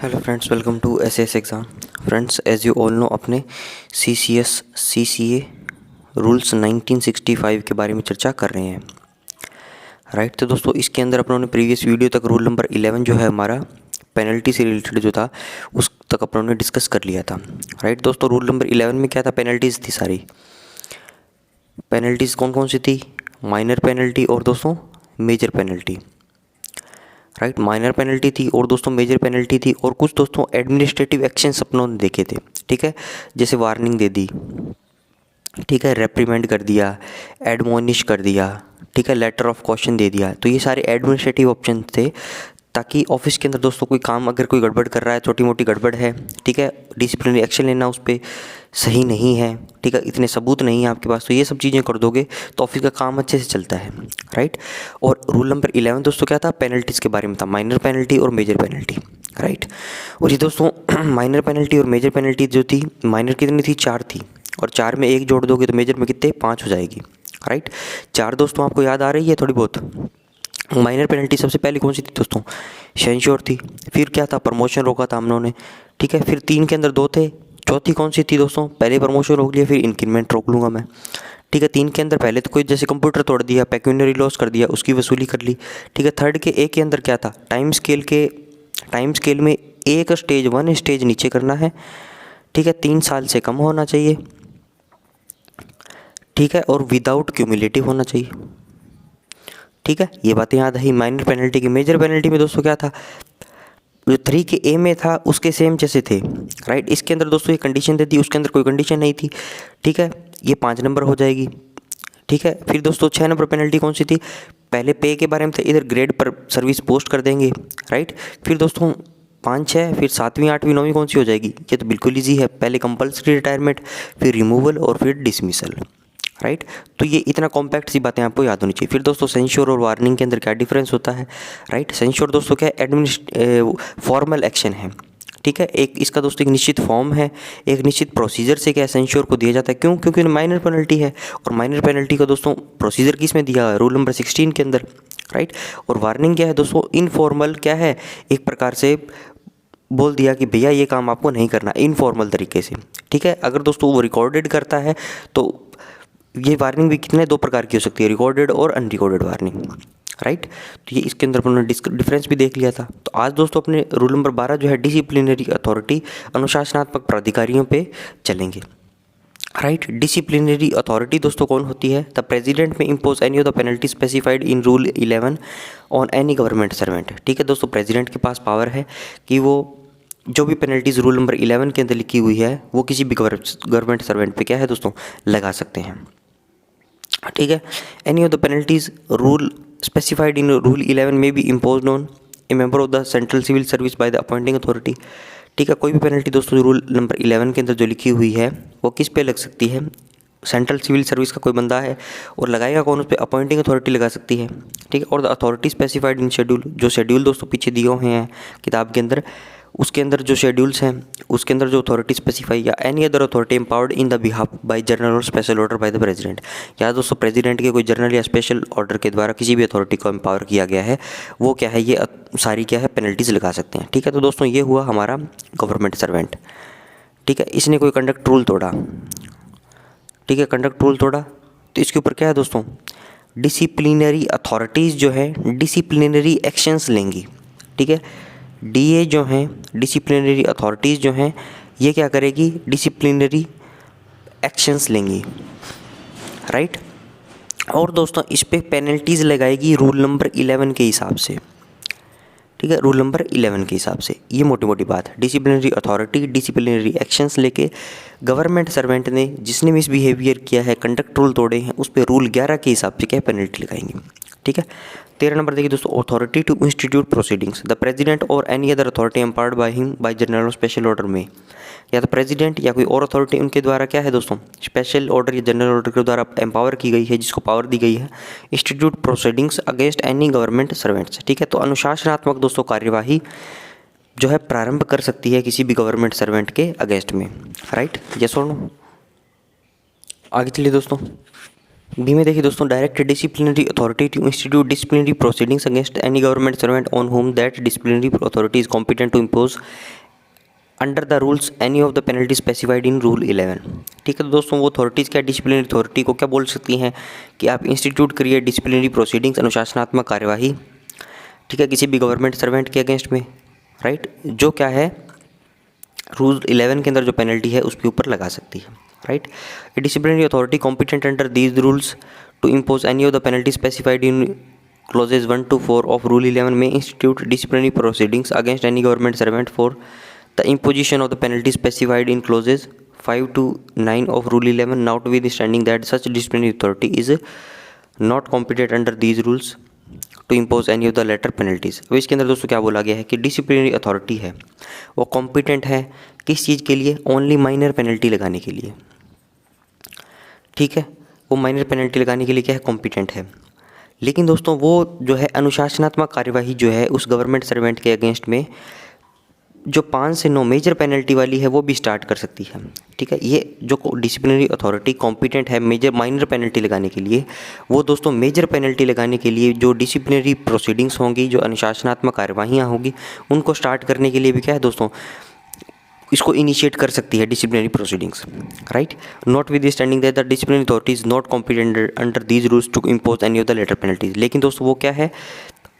Hello friends, welcome to SS exam. Friends, as you all know, अपने CCS CCA rules 1965 के बारे में चर्चा कर रहे हैं। राइट। तो दोस्तों, इसके अंदर अपनों ने प्रीवियस वीडियो तक रूल नंबर 11 जो है हमारा पेनल्टी से रिलेटेड जो था उस तक अपनों ने डिस्कस कर लिया था। राइट दोस्तों, रूल नंबर 11 में क्या था? पेनल्टीज़ थी सारी। पेनल्टीज़ कौन कौन सी थी? माइनर पेनल्टी और दोस्तों major penalty. Right, minor penalty थी और दोस्तों मेजर पेनल्टी थी, और कुछ दोस्तों एडमिनिस्ट्रेटिव एक्शंस अपनों ने देखे थे। ठीक है, जैसे वार्निंग दे दी, ठीक है, रेप्रीमेंड कर दिया, एडमोनिश कर दिया, ठीक है, लेटर ऑफ क्वेश्चन दे दिया। तो ये सारे एडमिनिस्ट्रेटिव ऑप्शन थे, ताकि ऑफिस के अंदर दोस्तों कोई काम अगर कोई गड़बड़ कर रहा है, छोटी मोटी गड़बड़ है, ठीक है, डिसिप्लिनरी एक्शन लेना उस पर सही नहीं है, ठीक है, इतने सबूत नहीं है आपके पास, तो ये सब चीज़ें कर दोगे तो ऑफिस का काम अच्छे से चलता है। राइट। और रूल नंबर 11 दोस्तों क्या था? पेनल्टीज़ के बारे में था, माइनर पेनल्टी और मेजर पेनल्टी। राइट। और ये दोस्तों माइनर पेनल्टी और मेजर पेनल्टी जो थी, माइनर कितनी थी? 4 थी, और 4 में 1 जोड़ दोगे तो मेजर में कितने? 5 हो जाएगी। राइट। 4 दोस्तों आपको याद आ रही है थोड़ी बहुत? माइनर पेनल्टी सबसे पहले कौन सी थी दोस्तों? सेंश्योर थी। फिर क्या था? प्रमोशन रोका था हम लोगों ने। ठीक है, फिर 3 के अंदर 2 थे। चौथी कौन सी थी दोस्तों? पहले प्रमोशन रोक लिया, फिर इंक्रीमेंट रोक लूँगा मैं। ठीक है, 3 के अंदर पहले तो कोई जैसे कंप्यूटर तोड़ दिया, पेक्यूनियरी लॉस कर दिया, उसकी वसूली कर ली। ठीक है, थर्ड के ए के अंदर क्या था? टाइम स्केल में एक स्टेज 1 स्टेज नीचे करना है। ठीक है, 3 साल से कम होना चाहिए। ठीक है, और विदाउट क्यूमुलेटिव होना चाहिए। ठीक है, ये बातें याद आई माइनर पेनल्टी की। मेजर पेनल्टी में दोस्तों क्या था? जो 3 के ए में था उसके सेम जैसे थे। राइट। इसके अंदर दोस्तों ये कंडीशन दे दी, उसके अंदर कोई कंडीशन नहीं थी। ठीक है, ये 5 नंबर हो जाएगी। ठीक है, फिर दोस्तों 6 नंबर पेनल्टी कौन सी थी? पहले पे के बारे में था, इधर ग्रेड पर सर्विस पोस्ट कर देंगे। राइट। फिर दोस्तों 5 6, फिर 7वीं 8वीं 9वीं कौन सी हो जाएगी? ये तो बिल्कुल ईजी है, पहले कंपल्सरी रिटायरमेंट, फिर रिमूवल और फिर डिसमिसल। राइट। तो ये इतना कॉम्पैक्ट सी बातें आपको याद होनी चाहिए। फिर दोस्तों सेंश्योर और वार्निंग के अंदर क्या डिफरेंस होता है? राइट। सेंश्योर दोस्तों क्या है? फॉर्मल एक्शन है। ठीक है, एक इसका दोस्तों एक निश्चित फॉर्म है, एक निश्चित प्रोसीजर से क्या सेंश्योर को दिया जाता है। क्यों? क्योंकि माइनर पेनल्टी है, और माइनर पेनल्टी का दोस्तों प्रोसीजर किस में दिया है? रूल नंबर 16 के अंदर। राइट। और वार्निंग क्या है दोस्तों? इनफॉर्मल क्या है? एक प्रकार से बोल दिया कि भैया ये काम आपको नहीं करना, इनफॉर्मल तरीके से। ठीक है, अगर दोस्तों वो रिकॉर्डेड करता है तो ये वार्निंग भी कितने 2 प्रकार की हो सकती है, रिकॉर्डेड और अनरिकॉर्डेड वार्निंग। राइट। तो ये इसके अंदर अपने डिफरेंस भी देख लिया था। तो आज दोस्तों अपने रूल नंबर 12 जो है डिसिप्लिनरी अथॉरिटी, अनुशासनात्मक प्राधिकारियों पे चलेंगे। राइट। डिसिप्लिनरी अथॉरिटी दोस्तों कौन होती है? द प्रेसिडेंट में impose any of the penalty specified in rule 11 on any government servant. ठीक है दोस्तों, प्रेसिडेंट के पास पावर है कि वो जो भी पेनल्टीज रूल नंबर 11 के अंदर लिखी हुई है वो किसी भी गवर्नमेंट सर्वेंट पे क्या है दोस्तों? लगा सकते हैं। ठीक है, any of the penalties rule specified in rule 11 में be impose on a member of the central civil service by the appointing authority. ठीक है, कोई भी पेनल्टी दोस्तों रूल नंबर 11 के अंदर जो लिखी हुई है वो किस पे लग सकती है? सेंट्रल सिविल सर्विस का कोई बंदा है, और लगाएगा कौन? उस पर अपॉइंटिंग अथॉरिटी लगा सकती है। ठीक है, और the authority specified in schedule, जो शेड्यूल दोस्तों पीछे दिए हुए हैं किताब के अंदर, उसके अंदर जो शेड्यूल्स हैं उसके अंदर जो अथॉरिटी स्पेसिफाई, या any other authority empowered in the behalf by general or special order by the president, या दोस्तों प्रेसिडेंट के कोई जनरल या स्पेशल ऑर्डर के द्वारा किसी भी अथॉरिटी को एम्पावर किया गया है, वो क्या है? ये सारी क्या है? पेनल्टीज लगा सकते हैं। ठीक है, तो दोस्तों ये हुआ हमारा गवर्नमेंट सर्वेंट। ठीक है, इसने कोई कंडक्ट रूल तोड़ा। ठीक है, कंडक्ट रूल तोड़ा तो इसके ऊपर क्या है दोस्तों? डिसिप्लिनरी अथॉरिटीज़ जो है डिसिप्लिनरी एक्शंस लेंगी। ठीक है, डीए जो हैं डिसिप्लिनरी अथॉरिटीज़ जो हैं ये क्या करेगी? डिसिप्लिनरी एक्शंस लेंगी। राइट। और दोस्तों इस पे पेनल्टीज़ लगाएगी रूल नंबर 11 के हिसाब से। ठीक है, रूल नंबर 11 के हिसाब से। ये मोटी मोटी बात है। डिसिप्लिनरी अथॉरिटी डिसिप्लिनरी एक्शंस लेके गवर्नमेंट सर्वेंट ने जिसने मिसबिहेवियर किया है, कंडक्ट रूल तोड़े हैं, उस पर रूल 11 के हिसाब से क्या पेनल्टी लगाएंगे। ठीक है, 13 नंबर देखिए दोस्तों, authority to institute proceedings the president or any other authority empowered by him by general or special order में, या तो प्रेसिडेंट या कोई और अथॉरिटी उनके द्वारा क्या है दोस्तों? स्पेशल ऑर्डर या जनरल ऑर्डर के द्वारा एम्पावर की गई है, जिसको पावर दी गई है, institute proceedings against any government servants. ठीक है, तो अनुशासनात्मक दोस्तों कार्यवाही जो है प्रारंभ कर सकती है किसी भी गवर्नमेंट सर्वेंट के अगेंस्ट में। राइट, यस और नो? आगे चलिए दोस्तों, बी में देखिए दोस्तों, direct disciplinary authority to institute disciplinary proceedings against any government servant on whom that disciplinary authority is competent to impose under the rules any of the penalty specified in rule 11। ठीक है, तो दोस्तों वो authorities क्या, disciplinary authority को क्या बोल सकती हैं कि आप इंस्टीट्यूट करिए डिसिप्लिनरी प्रोसीडिंग्स, अनुशासनात्मक कार्यवाही, ठीक है, किसी भी गवर्नमेंट सर्वेंट के अगेंस्ट में, राइट, जो क्या है रूल 11 के अंदर जो पेनल्टी है उसके ऊपर लगा सकती है, right. A disciplinary authority competent under these rules to impose any of the penalty specified in clauses 1 to 4 of rule 11 में institute disciplinary proceedings against any government servant for the imposition of the penalty specified in clauses 5 to 9 of Rule 11, notwithstanding that such disciplinary authority is not competent under these rules to impose any of the latter penalties। अब इसके अंदर दोस्तों क्या बोला गया है कि disciplinary authority है वो कॉम्पिटेंट है किस चीज़ के लिए, ओनली माइनर पेनल्टी लगाने के लिए, ठीक है, वो माइनर पेनल्टी लगाने के लिए क्या है, कॉम्पिटेंट है। लेकिन दोस्तों वो जो है अनुशासनात्मक कार्यवाही जो है उस गवर्नमेंट सर्वेंट के अगेंस्ट में जो 5 से 9 मेजर पेनल्टी वाली है वो भी स्टार्ट कर सकती है, ठीक है। ये जो डिसिप्लिनरी अथॉरिटी कॉम्पिटेंट है मेजर माइनर पेनल्टी लगाने के लिए, वो दोस्तों मेजर पेनल्टी लगाने के लिए जो डिसिप्लिनरी प्रोसीडिंग्स होंगी, जो अनुशासनात्मक कार्यवाहियाँ होंगी, उनको स्टार्ट करने के लिए भी क्या है दोस्तों, इसको इनिशिएट कर सकती है disciplinary proceedings, right. Notwithstanding that the disciplinary authority is not competent under these rules to impose any of the latter penalties. लेकिन दोस्तों वो क्या है,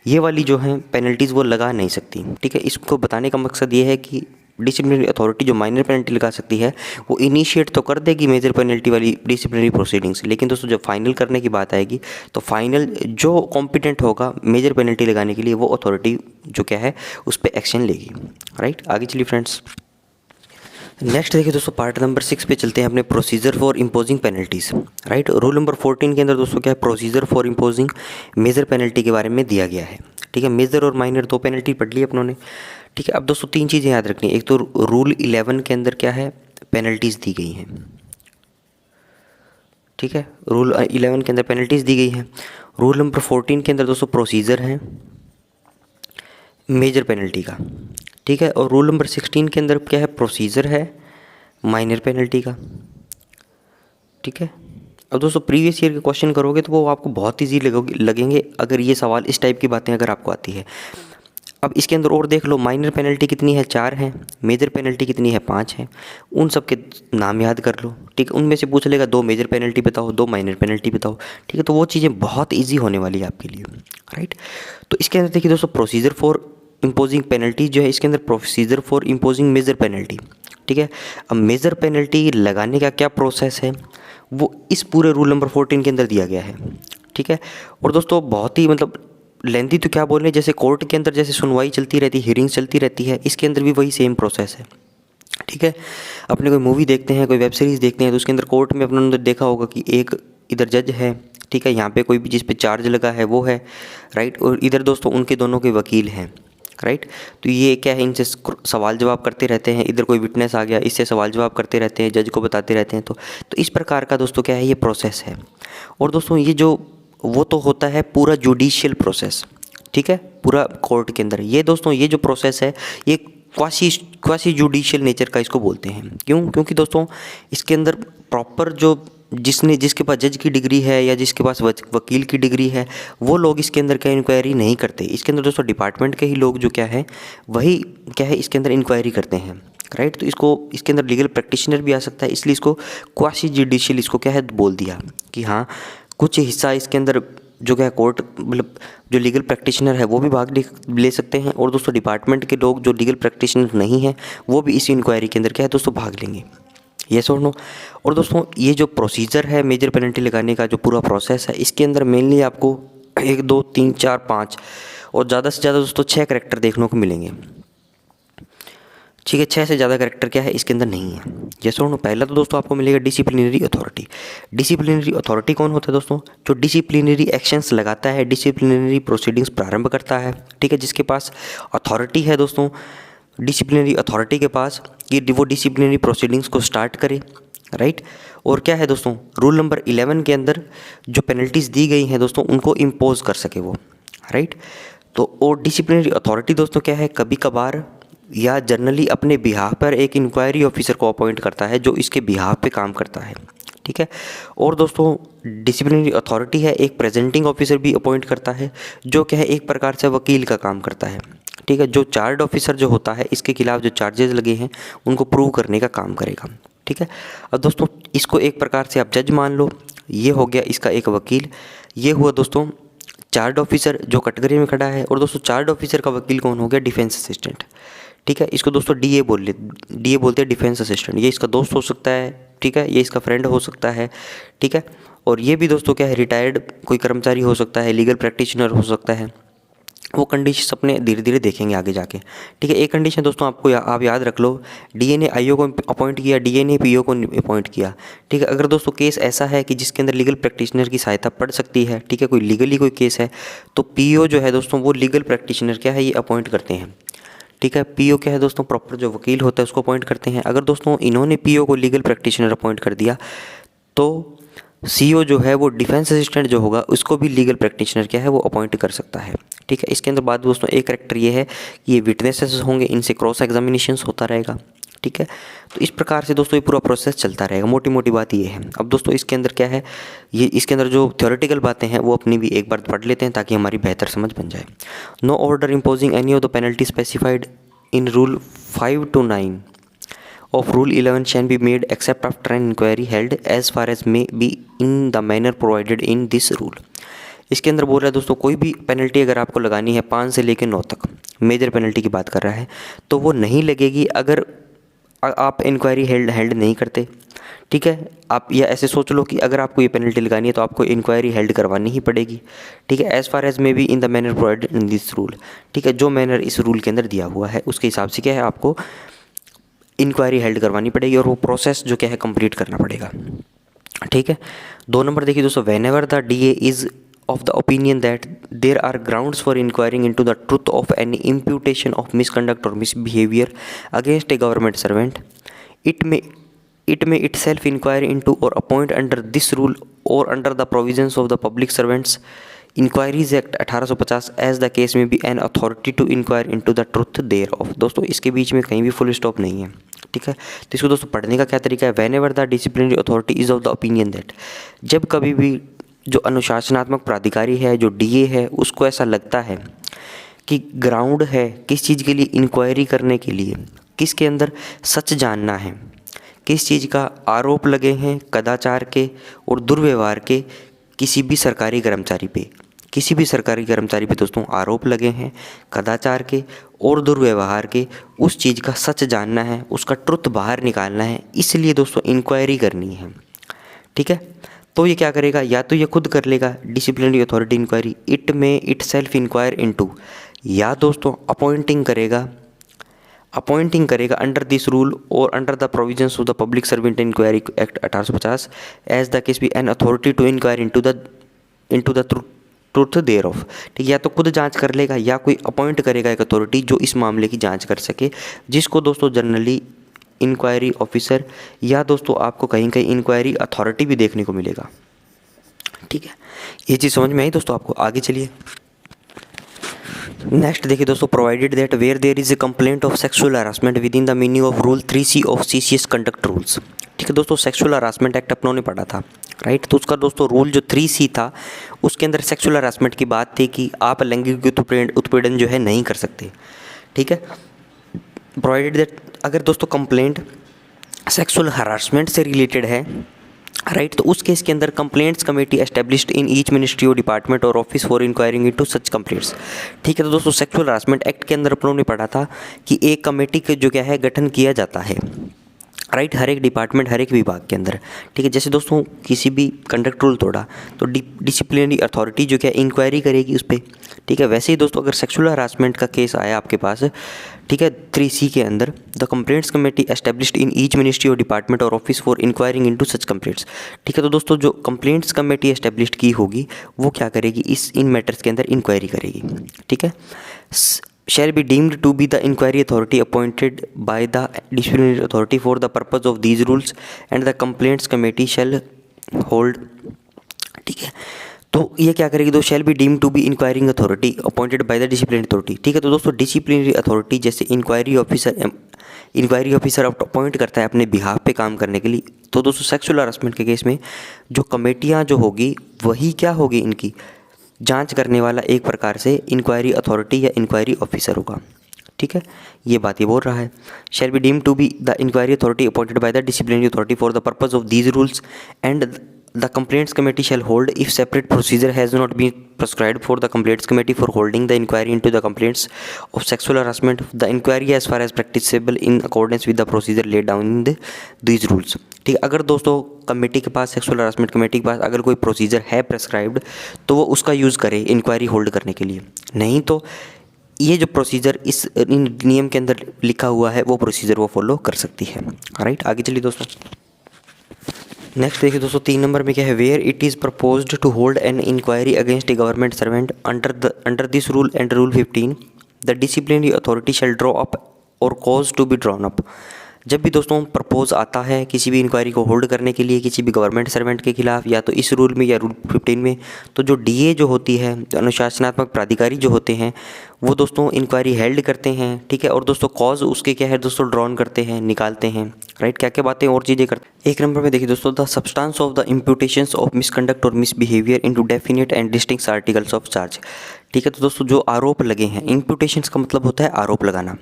ये वाली जो है पेनल्टीज़ वो लगा नहीं सकती, ठीक है। इसको बताने का मकसद ये है कि डिसिप्लिनरी अथॉरिटी जो माइनर पेनल्टी लगा सकती है वो इनिशिएट तो कर देगी मेजर पेनल्टी वाली डिसिप्लिनरी प्रोसीडिंग्स, लेकिन दोस्तों जब फाइनल करने की बात आएगी तो फाइनल जो कॉम्पिटेंट होगा मेजर पेनल्टी लगाने के लिए वो अथॉरिटी जो क्या है उस पर एक्शन लेगी, राइट। आगे चलिए फ्रेंड्स, नेक्स्ट देखिए दोस्तों पार्ट नंबर 6 पे चलते हैं अपने procedure for imposing penalties, right. Rule number 14 के अंदर दोस्तों क्या है, procedure for imposing major penalty के बारे में दिया गया है, ठीक है। मेजर और माइनर 2 पेनल्टी पढ़ ली अपनों ने, ठीक है। अब दोस्तों 3 चीज़ें याद रखनी है। एक तो रूल 11 के अंदर क्या है, पेनल्टीज़ दी गई हैं, ठीक है, रूल 11 के अंदर पेनल्टीज़ दी गई हैं। रूल नंबर 14 के अंदर दोस्तों प्रोसीजर है मेजर पेनल्टी का, ठीक है। और रूल नंबर 16 के अंदर क्या है, प्रोसीजर है माइनर पेनल्टी का, ठीक है। अब दोस्तों प्रीवियस ईयर के क्वेश्चन करोगे तो वो आपको बहुत ईजी लगेंगे अगर ये सवाल इस टाइप की बातें अगर आपको आती है। अब इसके अंदर और देख लो, माइनर पेनल्टी कितनी है, 4 है, मेजर पेनल्टी कितनी है, 5 है। उन सब के नाम याद कर लो, ठीक है। उनमें से पूछ लेगा 2 मेजर पेनल्टी बताओ, 2 माइनर पेनल्टी बताओ, ठीक है। तो वो चीज़ें बहुत ईजी होने वाली है आपके लिए, राइट। तो इसके अंदर देखिए दोस्तों प्रोसीजर फॉर इम्पोजिंग पेनल्टी जो है, इसके अंदर procedure for imposing major penalty, ठीक है। अब मेजर पेनल्टी लगाने का क्या प्रोसेस है वो इस पूरे रूल नंबर 14 के अंदर दिया गया है, ठीक है। और दोस्तों बहुत ही मतलब लेंथी तो क्या बोल रहे हैं, जैसे कोर्ट के अंदर जैसे सुनवाई चलती रहती है, हियरिंग्स चलती रहती है, इसके अंदर भी वही सेम प्रोसेस है, ठीक है। अपने कोई मूवी देखते हैं, कोई वेब सीरीज़ देखते हैं तो उसके अंदर कोर्ट में अपने अंदर देखा होगा कि एक इधर जज है, ठीक है, यहाँ पे कोई भी जिस पे चार्ज लगा है वो है, राइट, और इधर दोस्तों उनके दोनों के वकील हैं, राइट। तो ये क्या है, इनसे सवाल जवाब करते रहते हैं, इधर कोई विटनेस आ गया इससे सवाल जवाब करते रहते हैं, जज को बताते रहते हैं। तो इस प्रकार का दोस्तों क्या है, ये प्रोसेस है। और दोस्तों ये जो वो तो होता है पूरा जुडिशियल प्रोसेस, ठीक है, पूरा कोर्ट के अंदर। ये दोस्तों ये जो प्रोसेस है ये क्वासी जुडिशियल नेचर का इसको बोलते हैं। क्यों? क्योंकि दोस्तों इसके अंदर प्रॉपर जो जिसके पास जज की डिग्री है या जिसके पास वकील की डिग्री है वो लोग इसके अंदर क्या इंक्वायरी नहीं करते। इसके अंदर दोस्तों डिपार्टमेंट के ही लोग जो क्या है वही क्या है इसके अंदर इंक्वायरी करते हैं, राइट। तो इसके अंदर लीगल प्रैक्टिशनर भी आ सकता है, इसलिए इसको क्वासी जुडिशियल इसको क्या है बोल दिया कि हाँ कुछ हिस्सा इसके अंदर जो क्या है कोर्ट मतलब जो लीगल प्रैक्टिशनर है वो भी भाग ले सकते हैं, और दोस्तों डिपार्टमेंट के लोग जो लीगल प्रैक्टिशनर नहीं हैं वो भी इस इंक्वायरी के अंदर क्या है दोस्तों भाग लेंगे। यस और नो। और दोस्तों ये जो प्रोसीजर है मेजर पेनल्टी लगाने का जो पूरा प्रोसेस है इसके अंदर मेनली आपको 1 2 3 4 5 और ज़्यादा से ज़्यादा दोस्तों 6 करैक्टर देखने को मिलेंगे, ठीक है। 6 से ज़्यादा करैक्टर क्या है इसके अंदर नहीं है। जैसे उन्होंने पहला तो दोस्तों आपको मिलेगा डिसिप्लिनरी अथॉरिटी। डिसिप्लिनरी अथॉरिटी कौन होता है दोस्तों? जो डिसिप्लिनरी एक्शंस लगाता है, डिसिप्लिनरी प्रोसीडिंग्स प्रारंभ करता है, ठीक है, जिसके पास अथॉरिटी है दोस्तों डिसिप्लिनरी अथॉरिटी के पास कि वो डिसिप्लिनरी प्रोसीडिंग्स को स्टार्ट करे, राइट। और क्या है दोस्तों रूल नंबर 11 के अंदर जो पेनल्टीज़ दी गई हैं दोस्तों उनको इम्पोज कर सके वो, राइट। तो और डिसिप्लिनरी अथॉरिटी दोस्तों क्या है कभी कभार या जनरली अपने बिहाफ पर एक इंक्वायरी ऑफिसर को अपॉइंट करता है जो इसके बिहाफ पे काम करता है, ठीक है। और दोस्तों डिसिप्लिनरी अथॉरिटी है, एक प्रेजेंटिंग ऑफिसर भी अपॉइंट करता है, जो क्या है एक प्रकार से वकील का काम करता है, ठीक है। जो चार्ज ऑफिसर जो होता है, इसके खिलाफ जो चार्जेस लगे हैं उनको प्रूव करने का काम करेगा, ठीक है। अब दोस्तों इसको एक प्रकार से आप जज मान लो, ये हो गया इसका एक वकील। ये हुआ दोस्तों चार्ज ऑफिसर जो कटघरे में खड़ा है। और दोस्तों चार्ज ऑफिसर का वकील कौन हो गया? डिफेंस असिस्टेंट, ठीक है। इसको दोस्तों डीए बोलते हैं, डिफेंस असिस्टेंट। ये इसका दोस्त हो सकता है, ठीक है, ये इसका फ्रेंड हो सकता है, ठीक है। और ये भी दोस्तों क्या है, रिटायर्ड कोई कर्मचारी हो सकता है, लीगल प्रैक्टिशनर हो सकता है। वो कंडीशन अपने धीरे धीरे देखेंगे आगे जाके, ठीक है। एक कंडीशन दोस्तों आपको आप याद रख लो, डीए ने आईओ को अपॉइंट किया, डीए ने पीओ को अपॉइंट किया, ठीक है। अगर दोस्तों केस ऐसा है कि जिसके अंदर लीगल प्रैक्टिशनर की सहायता पड़ सकती है, ठीक है, कोई लीगली कोई केस है, तो पीओ जो है दोस्तों वो लीगल प्रैक्टिशनर क्या है, ये अपॉइंट करते हैं, ठीक है। पीओ क्या है दोस्तों, प्रॉपर जो वकील होता है उसको अपॉइंट करते हैं। अगर दोस्तों इन्होंने पीओ को लीगल प्रैक्टिशनर अपॉइंट कर दिया, तो सीओ जो है वो डिफेंस असिस्टेंट जो होगा उसको भी लीगल प्रैक्टिशनर क्या है वो अपॉइंट कर सकता है, ठीक है। इसके अंदर बाद दोस्तों एक करेक्टर ये है कि ये विटनेसेस होंगे, इनसे क्रॉस एग्जामिनेशंस होता रहेगा, ठीक है। तो इस प्रकार से दोस्तों ये पूरा प्रोसेस चलता रहेगा। मोटी मोटी बात ये है। अब दोस्तों इसके अंदर क्या है, ये इसके अंदर जो थ्योरेटिकल बातें हैं वो अपनी भी एक बार पढ़ लेते हैं ताकि हमारी बेहतर समझ बन जाए। No order imposing any of the penalty specified in Rule 5 to 9 of Rule 11 shall be made except after an inquiry held as far as may be in the manner provided in this rule। इसके अंदर बोल रहा है दोस्तों कोई भी penalty अगर आपको लगानी है 5 से लेकर 9 तक, मेजर पेनल्टी की बात कर रहा है, तो वो नहीं लगेगी अगर आप इंक्वायरी हेल्ड नहीं करते, ठीक है। आप या ऐसे सोच लो कि अगर आपको ये पेनल्टी लगानी है तो आपको इंक्वायरी हेल्ड करवानी ही पड़ेगी, ठीक है। As far as may be in the manner provided in this rule, ठीक है। जो मैनर इस रूल के अंदर दिया हुआ है उसके हिसाब से क्या है आपको इंक्वायरी हेल्ड करवानी पड़ेगी और वो प्रोसेस जो क्या है कंप्लीट करना पड़ेगा, ठीक है। 2 नंबर देखिए दोस्तों, when ever the DA is of the opinion that there are grounds for inquiring into the truth of any imputation of misconduct or misbehavior against a government servant, it may itself inquire into or appoint under this rule or under the provisions of the Public Servants Inquiries Act 1850 as the case may be an authority to inquire into the truth thereof। दोस्तों इसके बीच में कहीं भी full stop नहीं है, ठीक है। तो इसको दोस्तों पढ़ने का क्या तरीका है, when ever the disciplinary authority is of the opinion that, जब कभी भी जो अनुशासनात्मक प्राधिकारी है, जो डीए है, उसको ऐसा लगता है कि ग्राउंड है किस चीज़ के लिए इंक्वायरी करने के लिए, किसके अंदर सच जानना है, किस चीज़ का आरोप लगे हैं कदाचार के और दुर्व्यवहार के किसी भी सरकारी कर्मचारी पे, किसी भी सरकारी कर्मचारी पे दोस्तों आरोप लगे हैं कदाचार के और दुर्व्यवहार के, उस चीज़ का सच जानना है, उसका ट्रुथ बाहर निकालना है, इसलिए दोस्तों इंक्वायरी करनी है, ठीक है। तो ये क्या करेगा, या तो ये खुद कर लेगा disciplinary authority inquiry, it may itself inquire into, या दोस्तों अपॉइंटिंग करेगा अंडर दिस रूल और under the provisions of the public servant inquiry act 1850 as the case be an authority to inquire into the truth thereof, ठीक है। या तो खुद जांच कर लेगा या कोई अपॉइंट करेगा एक अथॉरिटी जो इस मामले की जांच कर सके, जिसको दोस्तों जनरली इंक्वायरी ऑफिसर या दोस्तों आपको कहीं कहीं इंक्वायरी अथॉरिटी भी देखने को मिलेगा, ठीक है। ये चीज़ समझ में आई दोस्तों आपको? आगे चलिए नेक्स्ट देखिए दोस्तों, provided that where there is a complaint of sexual harassment within the meaning of rule 3C of CCS conduct rules, ठीक है दोस्तों। सेक्सुअल हरासमेंट एक्ट अपनों ने पढ़ा था, राइट। तो उसका दोस्तों रूल जो 3C था उसके अंदर सेक्सुअल हरासमेंट की बात थी कि आप लैंगिक उत्पीड़न जो है नहीं कर सकते, ठीक है। प्रोवाइडेड दैट अगर दोस्तों कंप्लेंट सेक्सुअल हरासमेंट से रिलेटेड है, राइट, तो उस केस के अंदर complaints committee established in each ministry और डिपार्टमेंट और office for enquiring into such complaints, ठीक है। तो दोस्तों सेक्सुअल हरासमेंट एक्ट के अंदर अपनों ने पढ़ा था कि एक कमेटी का जो क्या है गठन किया जाता है, राइट, हर एक डिपार्टमेंट हर एक विभाग के अंदर, ठीक है। जैसे दोस्तों किसी भी कंडक्ट रूल तोड़ा तो डिसिप्लिनरी अथॉरिटी जो क्या इंक्वायरी करेगी उस पर, ठीक है। वैसे ही दोस्तों अगर सेक्सुअल हरासमेंट का केस आया आपके पास, ठीक है, 3C के अंदर, the complaints committee established in each ministry और डिपार्टमेंट और office for enquiring into such complaints, ठीक है। तो दोस्तों जो कंप्लेंट्स कमेटी एस्टेब्लिश्ड की होगी वो क्या करेगी, इन मैटर्स के अंदर इंक्वायरी करेगी, ठीक है। shall be deemed to be the inquiry authority appointed by the disciplinary authority for the purpose of these rules and the complaints committee shall hold, ठीक है। तो ये क्या करेगी, दो shall be deem to be inquiring authority appointed by the disciplinary authority. ठीक है, तो दोस्तों डिसिप्लिनरी अथॉरिटी जैसे इंक्वायरी ऑफिसर अपॉइंट करता है अपने बिहाफ पे काम करने के लिए। तो दोस्तों सेक्सुअल हरासमेंट के केस में जो कमेटियाँ जो होगी वही क्या होगी, इनकी जांच करने वाला एक प्रकार से इंक्वायरी अथॉरिटी या इंक्वायरी ऑफिसर होगा। ठीक है, ये बात ये बोल रहा है, shall be deem to be the inquiry authority appointed by the disciplinary authority for the purpose of these rules and the complaints committee shall hold if separate procedure has not been prescribed for the complaints committee for holding the inquiry into the complaints of sexual harassment the inquiry as far as practicable in accordance with the procedure laid down in these rules। ठीक है, अगर दोस्तों committee के पास, sexual harassment committee के पास अगर कोई procedure है prescribed तो वो उसका यूज़ करे इंक्वायरी होल्ड करने के लिए, नहीं तो ये जो प्रोसीजर इस इन नियम के अंदर लिखा हुआ है वो प्रोसीजर वो फॉलो कर सकती है। राइट, आगे चलिए दोस्तों। नेक्स्ट देखिए दोस्तों 3 नंबर में क्या है, where it is proposed to hold an inquiry against a government servant under this rule and rule 15 the disciplinary authority shall draw up or cause to be drawn up. जब भी दोस्तों propose आता है किसी भी इंक्वायरी को hold करने के लिए किसी भी गवर्नमेंट सर्वेंट के खिलाफ, या तो इस रूल में या रूल 15 में, तो जो डीए जो होती है, अनुशासनात्मक प्राधिकारी जो होते हैं, वो दोस्तों इंक्वायरी हेल्ड करते हैं। ठीक है, और दोस्तों कॉज उसके क्या है दोस्तों, ड्रॉन करते हैं, निकालते हैं। राइट, क्या क्या बातें और चीज़ें करते हैं। 1 नंबर में देखिए दोस्तों, the substance of the imputations of misconduct or misbehaviour into definite and distinct articles of charge. ठीक है, तो दोस्तों जो आरोप लगे हैं, इम्प्यूटेशंस का मतलब होता है आरोप लगाना।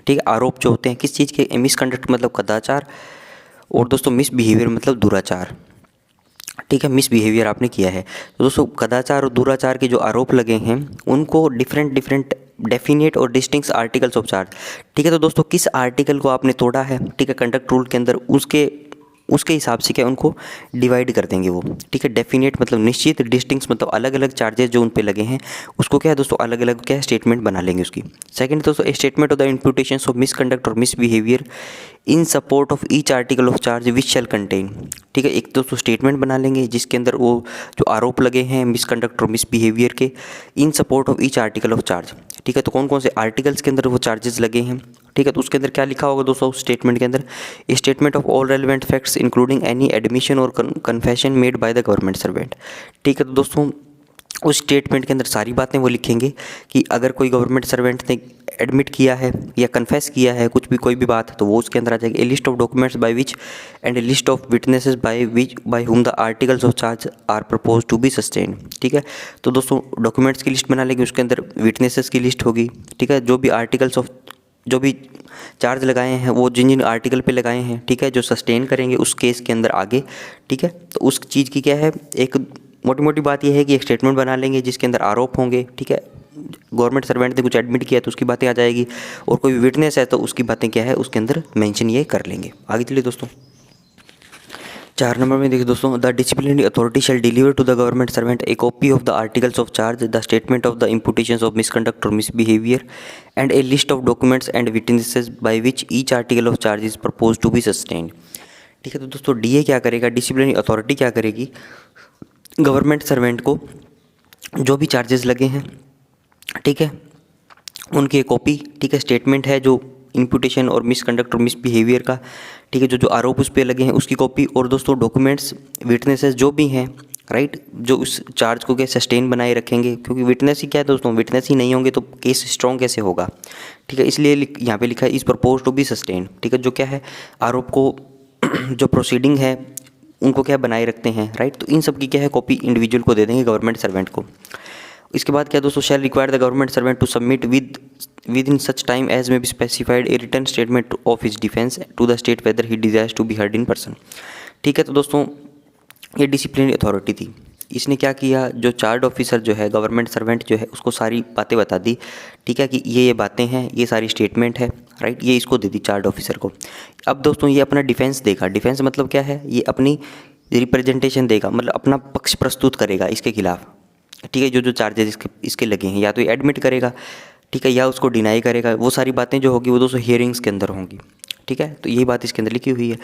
ठीक है, आरोप जो होते हैं किस चीज़ के, मिसकंडक्ट मतलब कदाचार, और दोस्तों मिसबिहेवियर मतलब दुराचार। ठीक है, मिसबिहेवियर आपने किया है, तो दोस्तों कदाचार और दुराचार के जो आरोप लगे हैं उनको डिफरेंट डेफिनेट और डिस्टिंक्ट आर्टिकल्स ऑफ चार्ज। ठीक है, तो दोस्तों किस आर्टिकल को आपने तोड़ा है, ठीक है, कंडक्ट रूल के अंदर, उसके हिसाब से क्या उनको डिवाइड कर देंगे वो। ठीक है, डेफिनेट मतलब निश्चित, डिस्टिंक्ट मतलब अलग अलग चार्जेस जो उन पे लगे हैं उसको क्या है दोस्तों अलग अलग क्या स्टेटमेंट बना लेंगे उसकी। सेकंड दोस्तों, statement of the imputations of misconduct or misbehaviour in support of each article of charge which shall contain. ठीक है, एक दोस्तों स्टेटमेंट बना लेंगे जिसके अंदर वो जो आरोप लगे हैं मिसकंडक्ट और मिसबिहेवियर के, इन support of each article of charge. ठीक है, तो कौन कौन से आर्टिकल्स के अंदर वो चार्जेस लगे हैं। ठीक है, तो उसके अंदर क्या लिखा होगा दोस्तों स्टेटमेंट के अंदर, statement of all relevant facts including any admission or confession made by the government servant. ठीक है, तो दोस्तों उस स्टेटमेंट के अंदर सारी बातें वो लिखेंगे कि अगर कोई गवर्नमेंट सर्वेंट ने एडमिट किया है या कन्फेस किया है कुछ भी, कोई भी बात, तो वो उसके अंदर आ जाएगी। A list of documents by which and a list of witnesses by whom the articles of charge are propose to be sustain. ठीक है, तो दोस्तों डॉक्यूमेंट्स की लिस्ट बना लेंगे, उसके अंदर विटनेसेस की लिस्ट होगी। ठीक है, जो भी आर्टिकल्स ऑफ जो भी चार्ज लगाए हैं वो जिन जिन आर्टिकल पे लगाए हैं, ठीक है, जो सस्टेन करेंगे उस केस के अंदर आगे। ठीक है, तो उस चीज़ की क्या है, एक मोटी मोटी बात यह है कि एक स्टेटमेंट बना लेंगे जिसके अंदर आरोप होंगे। ठीक है, गवर्नमेंट सर्वेंट ने कुछ एडमिट किया तो उसकी बातें आ जाएगी, और कोई विटनेस है तो उसकी बातें क्या है उसके अंदर मेंशन ये कर लेंगे। आगे चलिए दोस्तों 4 नंबर में देखिए दोस्तों, the disciplinary authority shall deliver to the government servant a copy of the articles of charge, the statement of the imputations of misconduct or misbehaviour and a list of documents and witnesses by which each article of charge is propose to be sustained. ठीक है, तो दोस्तों DA क्या करेगा, disciplinary authority क्या करेगी, government servant को जो भी चार्जेस लगे हैं, ठीक है, उनकी एक कॉपी, ठीक है, स्टेटमेंट है जो इम्प्यूटेशन और मिसकंडक्ट और मिसबिहेवियर का, ठीक है, जो आरोप उस पर लगे हैं उसकी कॉपी, और दोस्तों डॉक्यूमेंट्स विटनेसेस जो भी हैं, राइट, जो उस चार्ज को क्या सस्टेन बनाए रखेंगे, क्योंकि विटनेस ही क्या है दोस्तों, विटनेस ही नहीं होंगे तो केस स्ट्रॉन्ग कैसे होगा। ठीक है, इसलिए यहाँ पे लिखा है इस प्रपोज टू बी सस्टेन। ठीक है, जो क्या है आरोप को जो प्रोसीडिंग है उनको क्या बनाए रखते हैं, राइट, तो इन सब की क्या है कॉपी इंडिविजुअल को दे देंगे गवर्नमेंट सर्वेंट को। इसके बाद क्या दोस्तों, shall require the government servant to submit within such time as may be specified a written statement of his defence to the state whether he desires to be heard in person. ठीक है, तो दोस्तों ये disciplinary authority थी, इसने क्या किया, जो चार्ज ऑफिसर जो है गवर्नमेंट सर्वेंट जो है उसको सारी बातें बता दी। ठीक है, कि ये बातें हैं, ये सारी स्टेटमेंट है, राइट, ये इसको दे दी चार्ज ऑफिसर को। अब दोस्तों ये अपना डिफेंस देगा, डिफेंस मतलब क्या है, ये अपनी रिप्रेजेंटेशन देगा, मतलब अपना पक्ष प्रस्तुत करेगा इसके खिलाफ। ठीक है, जो चार्जेस इसके लगे हैं, या तो ये एडमिट करेगा, ठीक है, या उसको डिनाई करेगा, वो सारी बातें जो होगी वो दोस्तों हियरिंग्स के अंदर होंगी। ठीक है, तो यही बात इसके अंदर लिखी हुई है।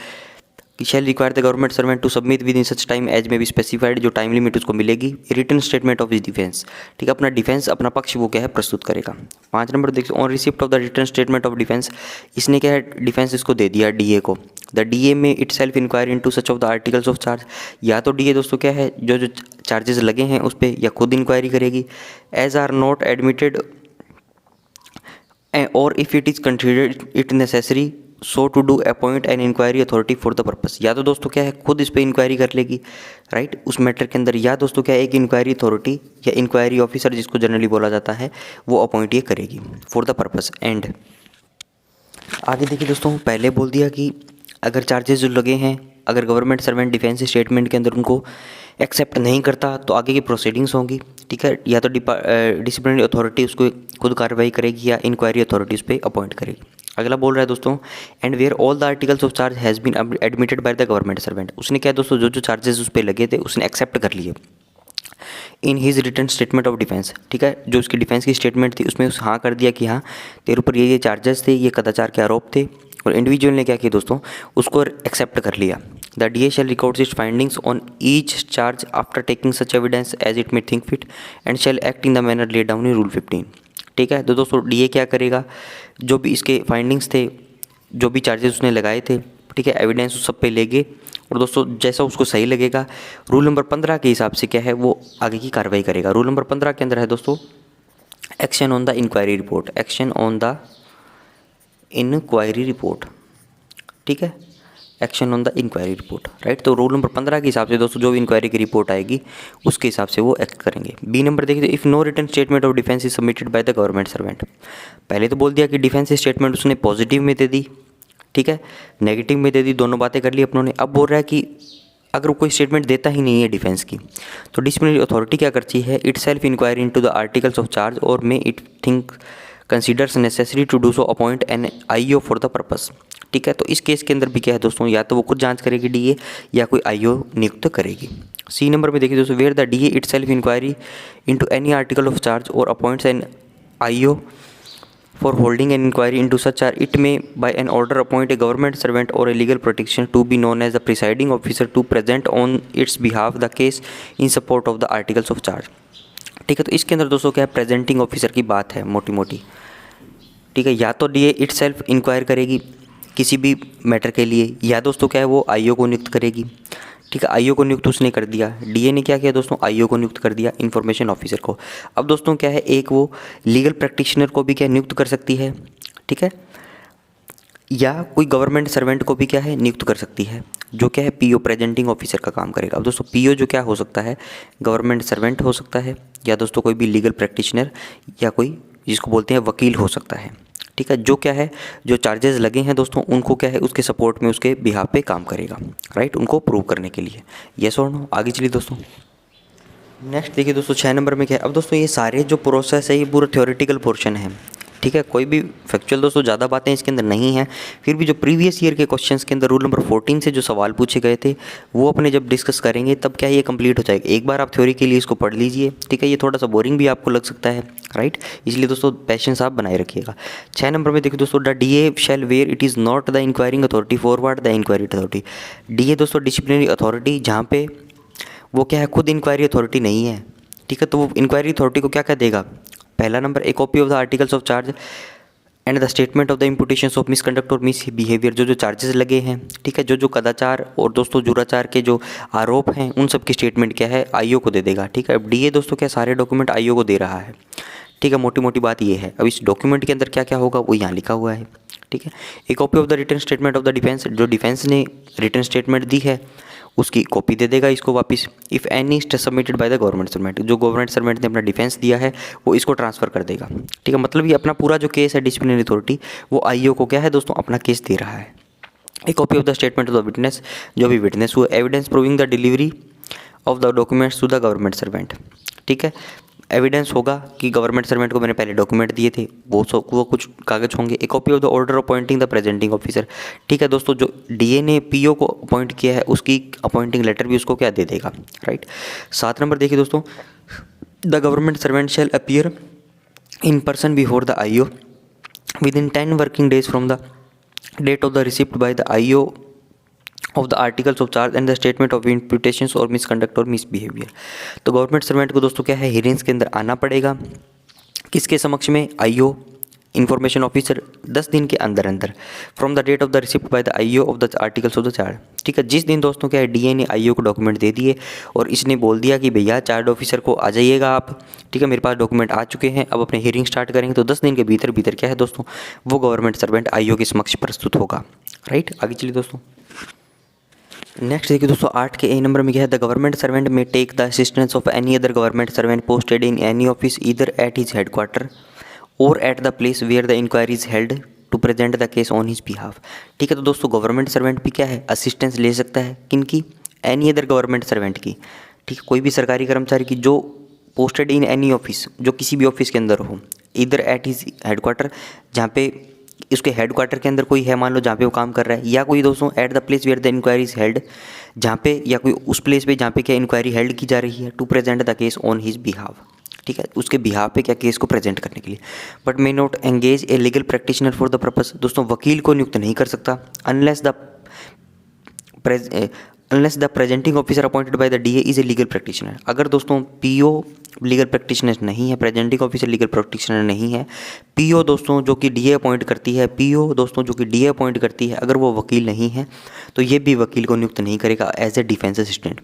कि shall require the government servant to submit within such time as may be specified, जो टाइम लिमिट उसको मिलेगी, written statement of his defence, ठीक है, अपना डिफेंस अपना पक्ष वो क्या है प्रस्तुत करेगा। 5 नंबर देखिए, on receipt of the written statement of defence, इसने क्या है डिफेंस इसको दे दिया डीए को, the DA may itself inquiry into such of the articles of charge, या तो डीए दोस्तों क्या है जो जो चार्जेस लगे हैं उस पर या खुद इंक्वायरी करेगी, एज आर नॉट एडमिटेड और if it is considered it necessary so to do appoint an inquiry authority for the purpose, या तो दोस्तों क्या है खुद इस पर इंक्वायरी कर लेगी, राइट, उस मैटर के अंदर, या दोस्तों क्या है एक इंक्वायरी अथॉरिटी या इंक्वायरी ऑफिसर जिसको जनरली बोला जाता है वो अपॉइंट ये करेगी फॉर द पर्पस। एंड आगे देखिए दोस्तों, पहले बोल दिया कि अगर चार्जेस जो लगे हैं अगर गवर्नमेंट सर्वेंट डिफेंस स्टेटमेंट के अंदर उनको एक्सेप्ट नहीं करता तो आगे की प्रोसीडिंग्स होंगी, ठीक है, या तो डिसिप्लिनरी अथॉरिटी उसको खुद कार्रवाई करेगी या इंक्वायरी अथॉरिटी उस पर अपॉइंट करेगी। अगला बोल रहा है दोस्तों, and where all the articles of charge has been admitted by the government servant, उसने क्या दोस्तों जो जो चार्जेस उस पर लगे थे उसने एक्सेप्ट कर लिए in his written statement of defence, ठीक है, जो उसकी डिफेंस की स्टेटमेंट थी उसमें उस हाँ कर दिया कि हाँ तेरे ऊपर ये चार्जेस थे, ये कदाचार के आरोप थे, और इंडिविजुअल ने क्या किया दोस्तों उसको एक्सेप्ट कर लिया। The DA shall records its findings on each charge after taking such evidence as it may think fit and shall act in the manner laid down in rule 15, ठीक है। तो दोस्तों डीए क्या करेगा, जो भी इसके फाइंडिंग्स थे, जो भी चार्जेस उसने लगाए थे, ठीक है, एविडेंस उस सब पे लेंगे और दोस्तों जैसा उसको सही लगेगा रूल नंबर 15 के हिसाब से क्या है वो आगे की कार्रवाई करेगा। रूल नंबर 15 के अंदर है दोस्तों action on the inquiry report, action on the inquiry report, ठीक है, action on the inquiry report, right. तो रूल नंबर 15 के हिसाब से दोस्तों जो भी इंक्वायरी की रिपोर्ट आएगी उसके हिसाब से वो एक्ट करेंगे। बी नंबर देखिए, if no written statement of defence is submitted by the government servant, पहले तो बोल दिया कि डिफेंस स्टेटमेंट उसने पॉजिटिव में दे दी, ठीक है, नेगेटिव में दे दी, दोनों बातें कर ली अपनों ने। अब बोल रहा है कि अगर कोई स्टेटमेंट देता ही नहीं है डिफेंस की तो डिसिप्लिनरी अथॉरिटी क्या करती है, itself inquiry into the articles of charge or may it think considers necessary to do so appoint an IO for the purpose, ठीक है। तो इस केस के अंदर भी क्या है दोस्तों, या तो वो खुद जांच करेगी डीए या कोई आईओ नियुक्त करेगी। सी नंबर में देखिए दोस्तों, where the DA itself inquiry into any article of charge or appoints an IO for holding an inquiry into such are it may by an order appoint a government servant or a legal protection to be known as the presiding officer to present on its behalf the case in support of the articles of charge, ठीक है। तो इसके अंदर दोस्तों क्या है presenting officer की बात है मोटी मोटी, ठीक है, या तो डीए इट सेल्फ इंक्वायर करेगी किसी भी मैटर के लिए या दोस्तों क्या है वो आईओ को नियुक्त करेगी, ठीक है। आईओ को नियुक्त उसने कर दिया, डीए ने क्या किया दोस्तों आईओ को नियुक्त कर दिया इन्फॉर्मेशन ऑफिसर को। अब दोस्तों क्या है एक वो लीगल प्रैक्टिशनर को भी क्या नियुक्त कर सकती है, ठीक है, या कोई गवर्नमेंट सर्वेंट को भी क्या है नियुक्त कर सकती है, जो क्या है पीओ प्रेजेंटिंग ऑफिसर का काम करेगा। अब दोस्तों पीओ जो क्या हो सकता है गवर्नमेंट सर्वेंट हो सकता है या दोस्तों कोई भी लीगल प्रैक्टिशनर या कोई जिसको बोलते हैं वकील हो सकता है, ठीक है, जो क्या है जो चार्जेस लगे हैं दोस्तों उनको क्या है उसके सपोर्ट में उसके बिहाफ पे काम करेगा, राइट, उनको प्रूव करने के लिए। यस और नो, आगे चलिए दोस्तों। नेक्स्ट देखिए दोस्तों 6 नंबर में क्या है। अब दोस्तों ये सारे जो प्रोसेस है ये पूरा थ्योरेटिकल पोर्शन है, ठीक है, कोई भी फैक्चुअल दोस्तों ज़्यादा बातें इसके अंदर नहीं हैं। फिर भी जो प्रीवियस ईयर के क्वेश्चंस के अंदर रूल नंबर 14 से जो सवाल पूछे गए थे वो अपने जब डिस्कस करेंगे तब क्या ये कंप्लीट हो जाएगा। एक बार आप थ्योरी के लिए इसको पढ़ लीजिए, ठीक है, ये थोड़ा सा बोरिंग भी आपको लग सकता है, राइट, इसलिए दोस्तों पेशेंस आप बनाए रखिएगा। 6 नंबर में देखिए दोस्तों, the DA shall where it is not the inquiring authority forward the inquiry authority. DA दोस्तों डिसिप्लिनरी अथॉरिटी जहाँ पे वो क्या है खुद इंक्वायरी अथॉरिटी नहीं है, ठीक है, तो वो इंक्वायरी अथॉरिटी को क्या क्या देगा, पहला number a copy of the articles of charge and the statement of the imputations of misconduct or misbehaviour, जो जो चार्जेस लगे हैं, ठीक है, जो जो कदाचार और दोस्तों दुराचार के जो आरोप हैं उन सब की स्टेटमेंट क्या है आईओ को दे देगा, ठीक है। अब डीए दोस्तों क्या सारे डॉक्यूमेंट आईओ को दे रहा है, ठीक है, मोटी मोटी बात ये है। अब इस डॉक्यूमेंट के अंदर क्या क्या होगा वो यहाँ लिखा हुआ है, ठीक है। A copy of the written statement of the defence, जो डिफेंस ने रिटन स्टेटमेंट दी है उसकी कॉपी दे देगा इसको वापस। If any submitted by the government servant, जो गवर्नमेंट सर्वेंट ने अपना डिफेंस दिया है वो इसको ट्रांसफ़र कर देगा, ठीक है। मतलब ये अपना पूरा जो केस है डिसिप्लिनरी अथॉरिटी वो आईओ को क्या है दोस्तों अपना केस दे रहा है। A copy of the statement of the witness, जो भी विटनेस हुआ, evidence proving the delivery of the documents to the government servant, ठीक है, एविडेंस होगा कि गवर्नमेंट सर्वेंट को मैंने पहले डॉक्यूमेंट दिए थे वो कुछ कागज होंगे। एक copy of the order appointing the presenting officer, ठीक है दोस्तों, जो डीए ने पीओ को अपॉइंट किया है उसकी अपॉइंटिंग लेटर भी उसको क्या दे देगा, राइट। 7 नंबर देखिए दोस्तों, the government servant shall appear in person before the IO within 10 working days from the date of the receipt by the IO of the articles of charge and the statement of imputations or misconduct or misbehaviour. तो government servant को दोस्तों क्या है, hearings के अंदर आना पड़ेगा। किसके समक्ष में? आईओ इंफॉर्मेशन ऑफिसर 10 दिन के अंदर अंदर from the date of the receipt by the IO of the articles of the charge. ठीक है, जिस दिन दोस्तों क्या है डीए ने आईओ को डॉक्यूमेंट दे दिए और इसने बोल दिया कि भैया चार्ज ऑफिसर को आ जाइएगा आप, ठीक है मेरे पास डॉक्यूमेंट आ चुके हैं, अब अपने हियरिंग स्टार्ट करेंगे, तो 10 दिन के भीतर भीतर क्या है दोस्तों, वो गवर्नमेंट सर्वेंट आईओ के समक्ष प्रस्तुत होगा। राइट, आगे चलिए दोस्तों। नेक्स्ट देखिए दोस्तों 8 के ए नंबर में क्या है, the government servant may take the assistance of any other government servant posted in any office either at his headquarter or at the place where the inquiry is held to present the case on his behalf. ठीक है, तो दोस्तों government servant भी क्या है, assistance ले सकता है, किनकी? एनी अदर गवर्नमेंट सर्वेंट की। ठीक है, कोई भी सरकारी कर्मचारी की जो पोस्टेड इन एनी ऑफिस, जो किसी भी ऑफिस के अंदर हो, इधर एट हिज हेडक्वार्टर, जहाँ पे उसके हेडक्वार्टर के अंदर कोई है मान लो जहाँ पे वो काम कर रहा है, या कोई दोस्तों at the place where the inquiry is held, जहाँ पे या कोई उस प्लेस पे जहाँ पे क्या इंक्वायरी हेल्ड की जा रही है, to present the case on his behalf. ठीक है, उसके बिहाफ पे क्या केस को प्रेजेंट करने के लिए। But may not engage a legal practitioner for the purpose. दोस्तों वकील को नियुक्त नहीं कर सकता unless the presenting officer appointed by the DA is a legal practitioner. अगर दोस्तों पीओ लीगल प्रैक्टिशनर नहीं है, प्रेजेंटिंग ऑफिसर लीगल प्रैक्टिशनर नहीं है, पीओ दोस्तों जो कि डीए अपॉइंट करती है, पीओ दोस्तों जो कि डीए अपॉइंट करती है, अगर वो वकील नहीं है तो ये भी वकील को नियुक्त नहीं करेगा एज ए डिफेंस असिस्टेंट।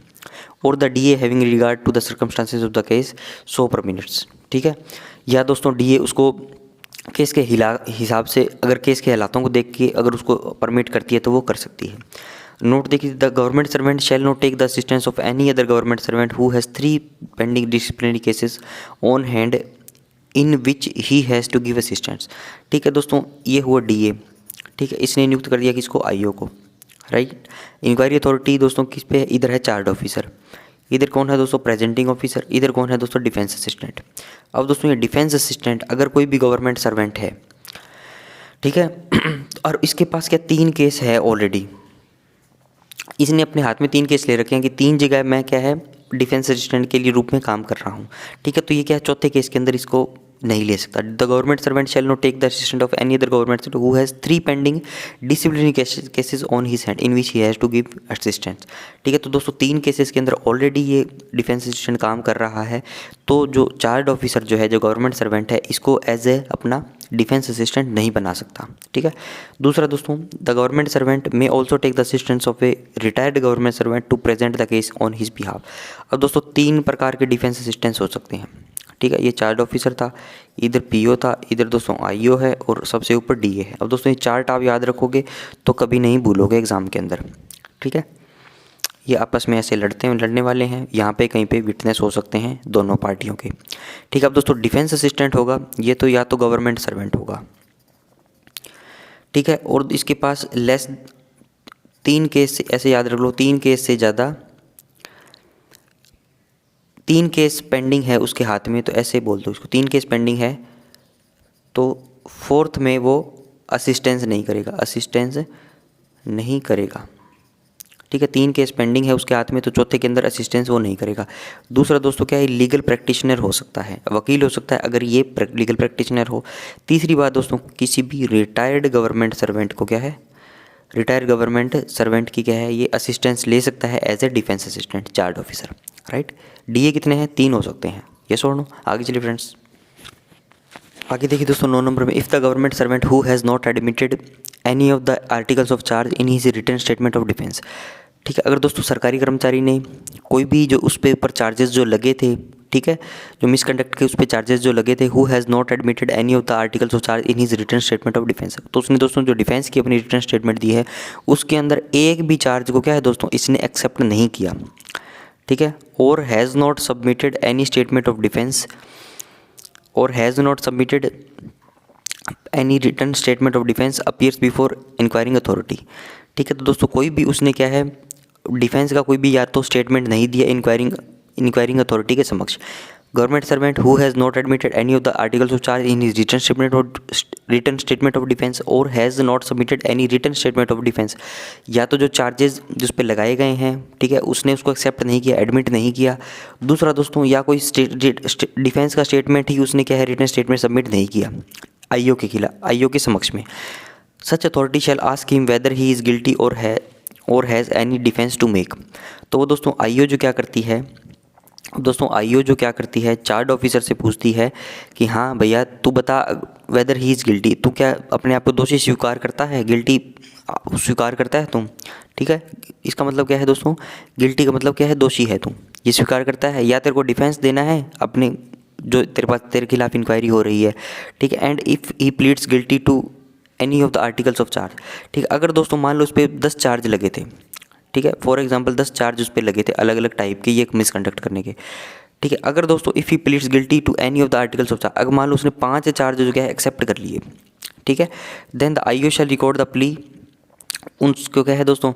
और the DA having regard to the circumstances of the case so permits. ठीक है, या दोस्तों डीए उसको केस के हिसाब से, अगर केस के हालातों को देख के अगर उसको परमिट करती है तो वो कर सकती है। नोट देखिए, the government servant shall not take the assistance of any other government servant who has 3 pending disciplinary cases on hand in which he has to give assistance. ठीक है दोस्तों, ये हुआ डीए। ठीक है, इसने नियुक्त कर दिया किसको? आईओ को। राइट, इंक्वायरी अथॉरिटी दोस्तों किस पे है? इधर है चार्ज ऑफिसर, इधर कौन है दोस्तों? प्रेजेंटिंग ऑफिसर, इधर कौन है दोस्तों? Defence assistant. अब दोस्तों ये डिफेंस असिस्टेंट अगर कोई भी गवर्नमेंट सर्वेंट है, ठीक है, और इसके पास क्या 3 केस है ऑलरेडी, इसने अपने हाथ में 3 केस ले रखे हैं कि 3 जगह मैं क्या है डिफेंस असिस्टेंट के लिए रूप में काम कर रहा हूँ। ठीक है, तो ये क्या है, चौथे केस के अंदर इसको नहीं ले सकता। The government servant shall not take the assistant of any other government servant who has 3 pending disciplinary cases on his hand in which he has to give assistance. ठीक है, तो दोस्तों 3 केसेस के अंदर ऑलरेडी ये डिफेंस असिस्टेंट काम कर रहा है, तो जो चार्ज ऑफिसर जो है, जो गवर्नमेंट सर्वेंट है, इसको एज ए अपना डिफेंस असिस्टेंट नहीं बना सकता। ठीक है, दूसरा दोस्तों, the government servant may also take the assistance of a retired government servant to present the case on his behalf. अब दोस्तों 3 प्रकार के डिफेंस असिस्टेंट्स हो सकते हैं। ठीक है, ये चार्ज ऑफिसर था, इधर पीओ था, इधर दोस्तों आईओ है और सबसे ऊपर डीए है। अब दोस्तों ये चार्ट आप याद रखोगे तो कभी नहीं भूलोगे एग्जाम के अंदर। ठीक है, ये आपस में ऐसे लड़ने वाले हैं, यहाँ पे कहीं पे विटनेस हो सकते हैं दोनों पार्टियों के। ठीक है, अब दोस्तों डिफेंस असिस्टेंट होगा ये तो या तो गवर्नमेंट सर्वेंट होगा। ठीक है, और इसके पास लेस 3 केस से, ऐसे याद रख लो, 3 केस से ज़्यादा, 3 केस पेंडिंग है उसके हाथ में, तो ऐसे बोल दो इसको, 3 केस पेंडिंग है तो 4th में वो असिस्टेंस नहीं करेगा, असिस्टेंस नहीं करेगा। ठीक है, 3 केस पेंडिंग है उसके हाथ में तो चौथे के अंदर असिस्टेंस वो नहीं करेगा। दूसरा दोस्तों क्या है, लीगल प्रैक्टिशनर हो सकता है, वकील हो सकता है अगर ये लीगल प्रैक्टिशनर हो। तीसरी बात दोस्तों, किसी भी रिटायर्ड गवर्नमेंट सर्वेंट को क्या है, रिटायर्ड गवर्नमेंट सर्वेंट की क्या है, ये असिस्टेंस ले सकता है as a defence assistant charge officer. Right, DA कितने हैं? 3 हो सकते हैं, यस और नो। आगे चलिए फ्रेंड्स, आगे देखिए दोस्तों 9 नंबर में, if the government servant who has not admitted any of the articles of charge in his written statement of defence. ठीक है, अगर दोस्तों सरकारी कर्मचारी ने कोई भी जो उस पे ऊपर चार्जेस जो लगे थे, ठीक है, जो मिसकंडक्ट के उस पे चार्जेस जो लगे थे, who has not admitted any of the articles of charge in his written statement of defence, तो उसने दोस्तों जो डिफेंस की अपनी रिटन स्टेटमेंट दी है उसके अंदर एक भी चार्ज को क्या है दोस्तों इसने एक्सेप्ट नहीं किया। ठीक है, or has not submitted any statement of defence, or has not submitted any written statement of defence appears before inquiring authority. ठीक है, तो दोस्तों कोई भी उसने क्या है डिफेंस का कोई भी या तो स्टेटमेंट नहीं दिया इंक्वायरिंग अथॉरिटी के समक्ष। Government servant who has not admitted any of the articles of charge in his written statement of defence or has not submitted any written statement of defence, या तो जो चार्जेस जिस पे लगाए गए हैं, ठीक है, उसने उसको एक्सेप्ट नहीं किया, एडमिट नहीं किया। दूसरा दोस्तों, या कोई डिफेंस का स्टेटमेंट ही उसने क्या है रिटन स्टेटमेंट सबमिट नहीं किया आईओ के समक्ष में। Such authority shall ask him whether he is guilty or has or has any defence to make. तो वो दोस्तों आईओ जो क्या करती है, दोस्तों आईओ जो क्या करती है, चार्ज ऑफिसर से पूछती है कि हाँ भैया तू बता वेदर ही इज़ गिल्टी, तू क्या अपने आप को दोषी स्वीकार करता है, गिल्टी स्वीकार करता है तुम। ठीक है, इसका मतलब क्या है दोस्तों, गिल्टी का मतलब क्या है, दोषी है तुम, ये स्वीकार करता है, या तेरे को डिफेंस देना है अपने जो तेरे पास तेरे खिलाफ इंक्वायरी हो रही है। ठीक है, and if he pleads guilty to any of the articles of charge. ठीक है, अगर दोस्तों मान लो उस पर 10 चार्ज लगे थे, ठीक है, फॉर एग्जांपल 10 चार्ज उस पर लगे थे अलग अलग टाइप के, ये मिसकंडक्ट करने के। ठीक है, अगर दोस्तों if he pleads guilty to any of the articles of charge, अगर मान लो उसने 5 चार्ज जो क्या है एक्सेप्ट कर लिए, ठीक है, then the IO shall record the plea, उनको क्या है दोस्तों,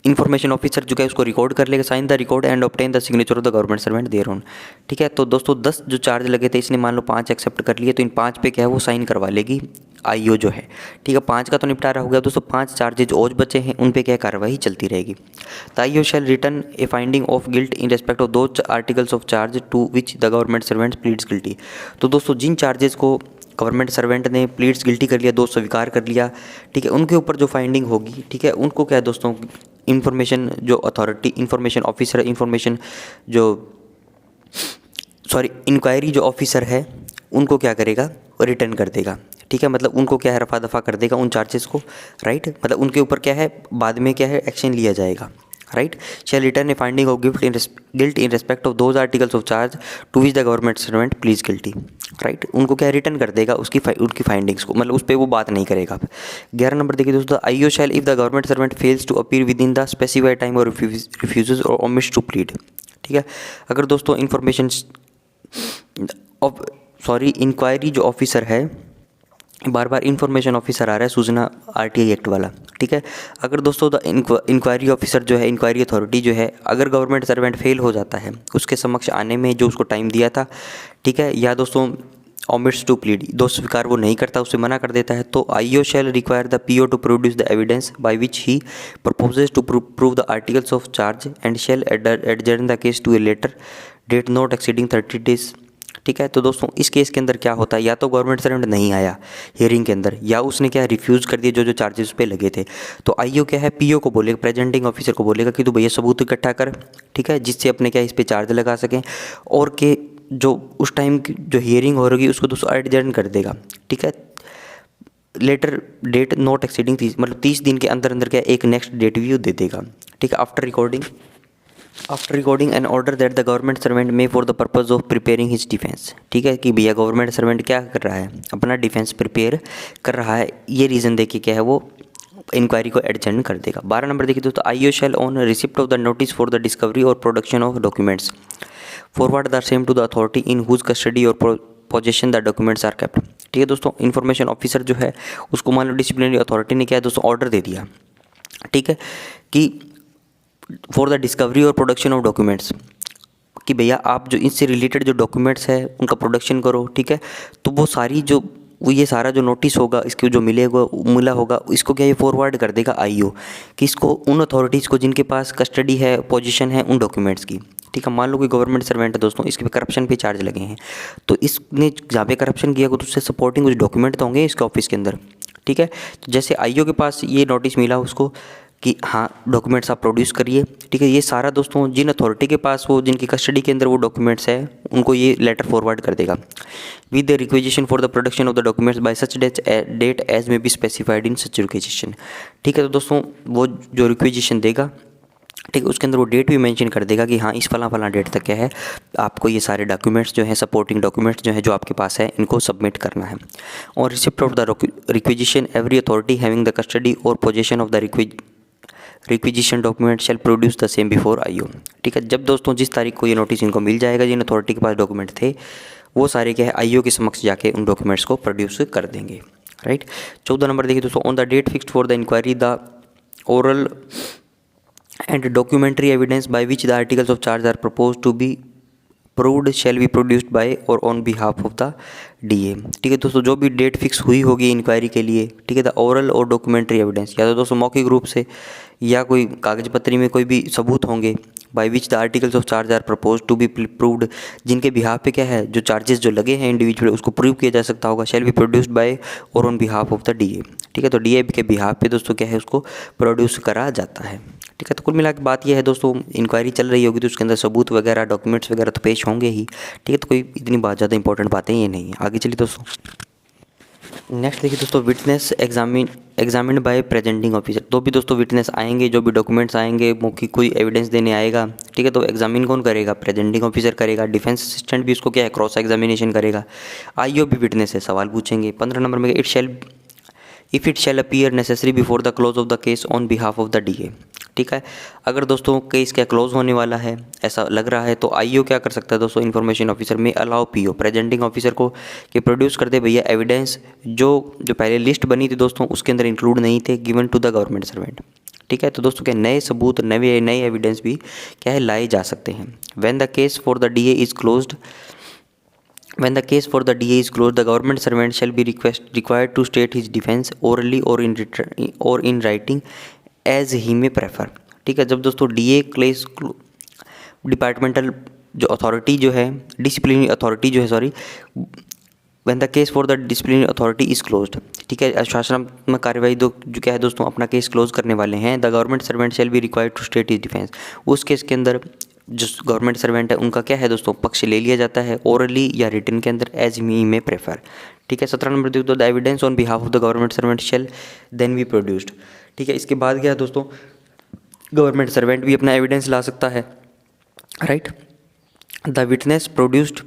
इन्फॉर्मेशन ऑफिसर जो है उसको रिकॉर्ड कर लेगा, sign the record and obtain the signature of the government servant thereon. ठीक है, तो दोस्तों 10 जो चार्ज लगे थे, इसने मान लो 5 एक्सेप्ट कर लिए, तो इन 5 पे क्या है वो साइन करवा लेगी आईओ जो है। ठीक है, 5 का तो निपटारा हो गया दोस्तों, 5 चार्जेज और बचे हैं, उन पे क्या कार्रवाई चलती रहेगी। The IO shall return a finding of guilt in respect of those articles of charge to which the government servant pleads guilty. तो दोस्तों जिन चार्जेस को गवर्नमेंट सर्वेंट ने प्लीड्स गिल्टी कर लिया, दोस्त स्वीकार कर लिया, ठीक है, उनके ऊपर जो फाइंडिंग होगी, ठीक है, उनको क्या है दोस्तों, इन्फॉर्मेशन जो अथॉरिटी, इन्फॉर्मेशन ऑफिसर, इन्फॉर्मेशन जो इंक्वायरी जो ऑफिसर है उनको क्या करेगा, रिटर्न कर देगा। ठीक है, मतलब उनको क्या है रफा दफा कर देगा उन चार्जेस को, राइट, मतलब उनके ऊपर क्या है बाद में क्या है एक्शन लिया जाएगा, right. Shall return a finding of guilt in respect of those articles of charge to which the government servant pleads guilty, right, उनको क्या रिटर्न कर देगा उनकी फाइंडिंग्स को, मतलब उस पर वो बात नहीं करेगा। 11 नंबर देखिए दोस्तों, IO shall if the government servant fails to appear within the specified time or refuses or omits to plead. ठीक है, अगर दोस्तों इंक्वायरी जो ऑफिसर है, बार बार इन्फॉर्मेशन ऑफिसर आ रहा है सूचना आरटीआई एक्ट वाला। ठीक है, अगर दोस्तों द इंक्वायरी ऑफिसर जो है, इंक्वायरी अथॉरिटी जो है, अगर गवर्नमेंट सर्वेंट फेल हो जाता है उसके समक्ष आने में जो उसको टाइम दिया था, ठीक है, या दोस्तों ओमिट्स टू प्लीड, दोस्त स्वीकार वो नहीं करता, उससे मना कर देता है, तो IO shall require the PO to produce the evidence by which he proposes to prove the articles of charge and shall adjourn the case to a later date not exceeding 30 days. ठीक है, तो दोस्तों इस case के अंदर क्या होता है, या तो गवर्नमेंट सर्वेंट नहीं आया हियरिंग के अंदर, या उसने क्या रिफ्यूज़ कर दिया जो चार्जेस पे लगे थे, तो आईओ क्या है पीओ को बोलेगा, प्रेजेंटिंग ऑफिसर को बोलेगा कि तू भैया सबूत इकट्ठा कर, ठीक है, जिससे अपने क्या इस पे चार्ज लगा सकें, और के जो उस टाइम की जो हियरिंग हो रही उसको दोस्तों एडजर्न कर देगा। ठीक है, लेटर डेट नॉट एक्सीडिंग 30, मतलब 30 दिन के अंदर अंदर क्या एक नेक्स्ट डेट भी दे देगा। ठीक है, after recording an order that the government servant may for the purpose of preparing his defence. ठीक है, कि भैया गवर्नमेंट सर्वेंट क्या कर रहा है, अपना डिफेंस प्रिपेयर कर रहा है, ये रीज़न दे के क्या है वो इंक्वायरी को एडजर्न कर देगा। 12 नंबर देखिए दोस्तों, IO shall on receipt of the notice for the discovery or production of documents forward the same to the authority in whose custody or possession the documents are kept. ठीक है दोस्तों, information officer जो है उसको मान लो disciplinary authority ने क्या है दोस्तों ऑर्डर दे दिया, ठीक है, कि for the discovery or production of documents, कि भैया आप जो इससे रिलेटेड जो डॉक्यूमेंट्स है उनका प्रोडक्शन करो। ठीक है, तो वो सारी जो ये सारा जो नोटिस होगा इसको जो मिला होगा इसको क्या ये फॉरवर्ड कर देगा आईओ, कि इसको उन अथॉरिटीज़ को जिनके पास कस्टडी है, पोजीशन है उन डॉक्यूमेंट्स की। ठीक है, मान लो कोई गवर्नमेंट सर्वेंट है दोस्तों, इसके पे करप्शन पे चार्ज लगे हैं, तो इसने जहाँ पे करप्शन किया तो उससे सपोर्टिंग कुछ डॉक्यूमेंट तो होंगे इसके ऑफिस के अंदर। ठीक है, तो जैसे आईओ के पास ये नोटिस मिला उसको कि हाँ डॉक्यूमेंट्स आप प्रोड्यूस करिए। ठीक है, ये सारा दोस्तों जिन अथॉरिटी के पास वो जिनकी कस्टडी के अंदर वो डॉक्यूमेंट्स है उनको ये लेटर फॉरवर्ड कर देगा with the requisition for the production of the documents by such date as may be specified in such requisition. ठीक है, तो दोस्तों वो जो रिक्वेजिशन देगा, ठीक है, उसके अंदर वो डेट भी मेंशन कर देगा कि हाँ इस फला डेट तक क्या है आपको ये सारे डॉक्यूमेंट्स जो हैं, सपोर्टिंग डॉक्यूमेंट्स जो हैं जो आपके पास है इनको सबमिट करना है। और receipt of the requisition every authority having the custody or possession of the requisition document shall produce the same before IO. ठीक है, जब दोस्तों जिस तारीख को ये नोटिस इनको मिल जाएगा, जिन अथॉरिटी के पास डॉक्यूमेंट थे वो सारे क्या है आईओ के समक्ष जाके उन डॉक्यूमेंट्स को प्रोड्यूस कर देंगे, राइट। 14 नंबर देखिए दोस्तों, on the date fixed for the inquiry the oral and documentary evidence by which the articles of charge are proposed to be proved shall be produced by or on behalf of the DA. ठीक है दोस्तों, जो भी date fix हुई होगी inquiry के लिए, ठीक है, द ओरल और डॉक्यूमेंट्री एविडेंस, या तो दोस्तों मौखिक रूप से या कोई कागज पत्री में कोई भी सबूत होंगे, by which the articles of charge are propose to be proved, जिनके बिहाफ पे क्या है जो चार्जेस जो लगे हैं इंडिविजुअल उसको प्रूव किया जा सकता होगा, शैल बी प्रोड्यूस्ड बाय और on behalf of the DA. ठीक है, तो डीए के बिहाफ पे दोस्तों क्या है उसको प्रोड्यूस करा जाता है। ठीक है, तो कुल मिला के बात यह है दोस्तों, इंक्वायरी चल रही होगी तो उसके अंदर सबूत वगैरह डॉक्यूमेंट्स वगैरह तो पेश होंगे ही। ठीक है, तो कोई इतनी बात ज़्यादा इंपॉर्टेंट बातें ये नहीं है। आगे चलिए दोस्तों, नेक्स्ट देखिए दोस्तों, witness examined bye presenting officer. तो भी दोस्तों विटनेस आएंगे, जो भी डॉक्यूमेंट्स आएंगे, मौखिक कोई एविडेंस देने आएगा, ठीक है, तो एग्जामिन कौन करेगा? प्रेजेंटिंग ऑफिसर करेगा। डिफेंस असिस्टेंट भी उसको क्या है, क्रॉस एग्जामिनेशन करेगा। आईओ भी विटनेस है, सवाल पूछेंगे। 15 नंबर में if it shall appear necessary before the close of the case on behalf of the DA. ठीक है, अगर दोस्तों केस क्या क्लोज होने वाला है ऐसा लग रहा है तो आईओ क्या कर सकता है दोस्तों, इन्फॉर्मेशन ऑफिसर में अलाउ पीओ प्रेजेंटिंग ऑफिसर को कि प्रोड्यूस कर दे भैया एविडेंस जो पहले लिस्ट बनी थी दोस्तों उसके अंदर इंक्लूड नहीं थे, given to the government servant. ठीक है, तो दोस्तों क्या नए सबूत नए एविडेंस भी क्या है लाए जा सकते हैं। When the case for the DA is closed When the case for the DA is closed, the government servant shall be required to state his defense orally or in writing as he may prefer। ठीक है, जब दोस्तों DA case departmental जो authority जो है, disciplinary authority जो है, sorry, when the case for the disciplinary authority is closed. ठीक है, अनुशासनात्मक कार्यवाही जो क्या है दोस्तों अपना केस क्लोज करने वाले हैं, the government servant shall be required to state his defence. उस केस के अंदर जो गवर्नमेंट सर्वेंट है उनका क्या है दोस्तों पक्ष ले लिया जाता है ओरली या रिटन के अंदर एज मी में प्रेफर। ठीक है, 17 नंबर देखो, the evidence on behalf of the government servant shall then be produced. ठीक है, इसके बाद क्या है दोस्तों, गवर्नमेंट सर्वेंट भी अपना एविडेंस ला सकता है, right. The witness produced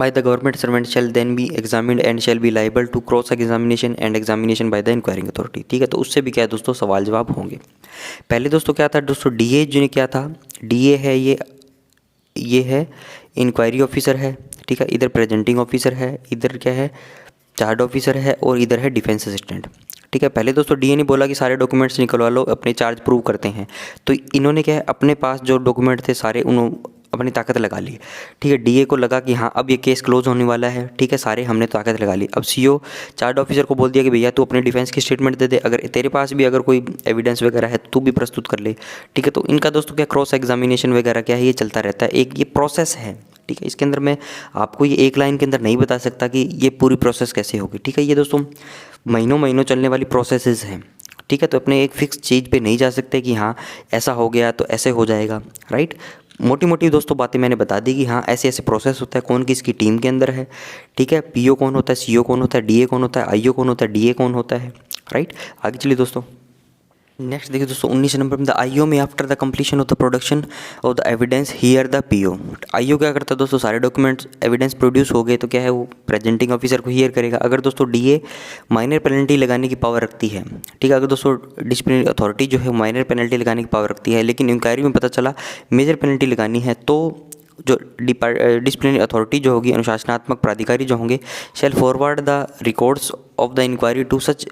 by the government servant shall then be examined and shall be liable to cross examination and examination by the inquiring authority। ठीक है, तो उससे भी क्या है दोस्तों सवाल जवाब होंगे। पहले दोस्तों क्या था दोस्तों, डीए जो ने क्या था, डीए है ये है इंक्वायरी ऑफिसर है। ठीक है, इधर प्रेजेंटिंग ऑफिसर है, इधर क्या है चार्ज ऑफिसर है और इधर है डिफेंस असिस्टेंट। ठीक है, पहले दोस्तों डीए ने बोला कि सारे डॉक्यूमेंट्स निकलवा लो, अपने चार्ज प्रूव करते हैं, तो इन्होंने क्या है अपने पास जो डॉक्यूमेंट थे सारे उन्होंने अपनी ताकत लगा ली। ठीक है, डीए को लगा कि हाँ अब ये केस क्लोज होने वाला है, ठीक है, सारे हमने ताकत लगा ली। अब सीओ चार्ज ऑफिसर को बोल दिया कि भैया तू अपने डिफेंस की स्टेटमेंट दे दे, अगर तेरे पास भी अगर कोई एविडेंस वगैरह है तू भी प्रस्तुत कर ले। ठीक है, तो इनका दोस्तों क्या क्रॉस एग्जामिनेशन वगैरह क्या है ये चलता रहता है, एक ये प्रोसेस है। ठीक है, इसके अंदर मैं आपको ये एक लाइन के अंदर नहीं बता सकता कि ये पूरी प्रोसेस कैसे होगी। ठीक है, ये दोस्तों महीनों चलने वाली प्रोसेसेस हैं। ठीक है, तो अपने एक फिक्स चीज़ पे नहीं जा सकते कि हाँ ऐसा हो गया तो ऐसे हो जाएगा, राइट। मोटी दोस्तों बातें मैंने बता दी कि हाँ ऐसे ऐसे प्रोसेस होता है, कौन किसकी टीम के अंदर है। ठीक है, पीओ कौन होता है, सीओ कौन होता है, डीए कौन होता है, आईओ कौन होता है, डीए कौन होता है, राइट। आगे चलिए दोस्तों, नेक्स्ट देखिए दोस्तों 19 नंबर में, द आईओ में after the completion of the production of the evidence here the PO. IO क्या करता है दोस्तों, सारे डॉक्यूमेंट्स एविडेंस प्रोड्यूस हो गए तो क्या है वो प्रेजेंटिंग ऑफिसर को हियर करेगा। अगर दोस्तों डीए माइनर पेनल्टी लगाने की पावर रखती है, ठीक है, अगर दोस्तों डिसिप्लिनरी अथॉरिटी जो है माइनर पेनल्टी लगाने की पावर रखती है, लेकिन इंक्वायरी में पता चला मेजर पेनल्टी लगानी है, तो जो डिसिप्लिनरी अथॉरिटी जो होगी, अनुशासनात्मक प्राधिकारी जो होंगे, shall forward the records of the inquiry to such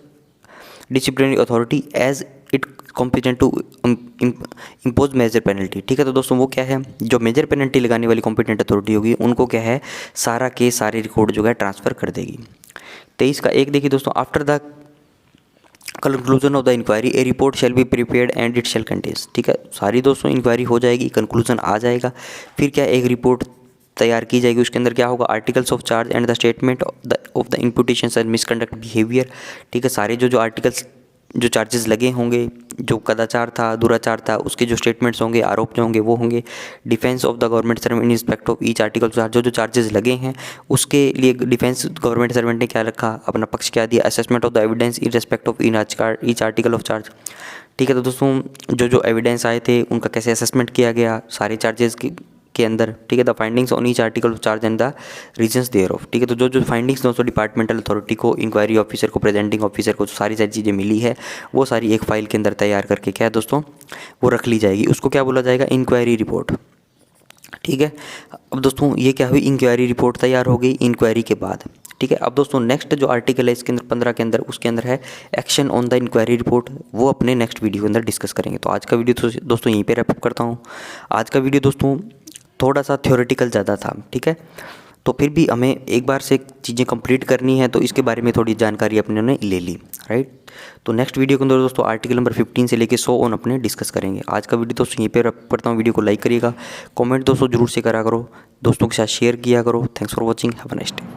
disciplinary authority as it competent to impose major penalty. ठीक है, तो दोस्तों वो क्या है जो मेजर पेनल्टी लगाने वाली कॉम्पिटेंट अथॉरिटी होगी उनको क्या है सारा केस सारे रिकॉर्ड जो है ट्रांसफ़र कर देगी। 23 का एक देखिए दोस्तों, after the conclusion of the inquiry a report shall be prepared and it shall contains. ठीक है, सारी दोस्तों इंक्वायरी हो जाएगी, कंक्लूजन आ जाएगा, फिर क्या एक रिपोर्ट तैयार की जाएगी। उसके अंदर क्या होगा, articles of charge and the statement of the imputations and misconduct behaviour. ठीक है, सारे जो आर्टिकल्स जो चार्जेस लगे होंगे, जो कदाचार था, दुराचार था, उसके जो स्टेटमेंट्स होंगे, आरोप जो होंगे वो होंगे। Defence of the government servant in respect of each article charge, जो चार्जेस लगे हैं उसके लिए डिफेंस गवर्नमेंट सर्वेंट ने क्या रखा, अपना पक्ष क्या दिया। Assessment of the evidence in respect of each article of charge. ठीक है, तो दोस्तों जो एविडेंस आए थे उनका कैसे असेसमेंट किया गया सारे चार्जेस के अंदर। ठीक है, the findings on each article of charge and the reasons thereof. ठीक है, तो जो फाइंडिंग्स दोस्तों डिपार्टमेंटल अथॉरिटी को, इंक्वायरी ऑफिसर को, प्रेजेंटिंग ऑफिसर को सारी चीज़ें मिली है वो सारी एक फाइल के अंदर तैयार करके क्या है दोस्तों वो रख ली जाएगी। उसको क्या बोला जाएगा, इंक्वायरी रिपोर्ट। ठीक है, अब दोस्तों ये क्या हुई, इंक्वायरी रिपोर्ट तैयार हो गई इंक्वायरी के बाद। ठीक है, अब दोस्तों नेक्स्ट जो आर्टिकल है इसके अंदर 15 के अंदर, उसके अंदर है action on the inquiry report, वो अपने नेक्स्ट वीडियो के अंदर डिस्कस करेंगे। तो आज का वीडियो दोस्तों यहीं पे रैप अप करता हूँ। आज का वीडियो दोस्तों थोड़ा सा थ्योरेटिकल ज़्यादा था। ठीक है, तो फिर भी हमें एक बार से चीज़ें कंप्लीट करनी है, तो इसके बारे में थोड़ी जानकारी अपने ने ले ली, राइट। तो नेक्स्ट वीडियो के अंदर दोस्तों आर्टिकल नंबर 15 से लेके 100 ऑन अपने डिस्कस करेंगे। आज का वीडियो दोस्तों यहीं पे रख पड़ता हूँ। वीडियो को लाइक करिएगा, कमेंट दोस्तों जरूर से करा करो, दोस्तों के साथ शेयर किया करो। Thanks for watching, have a nice day.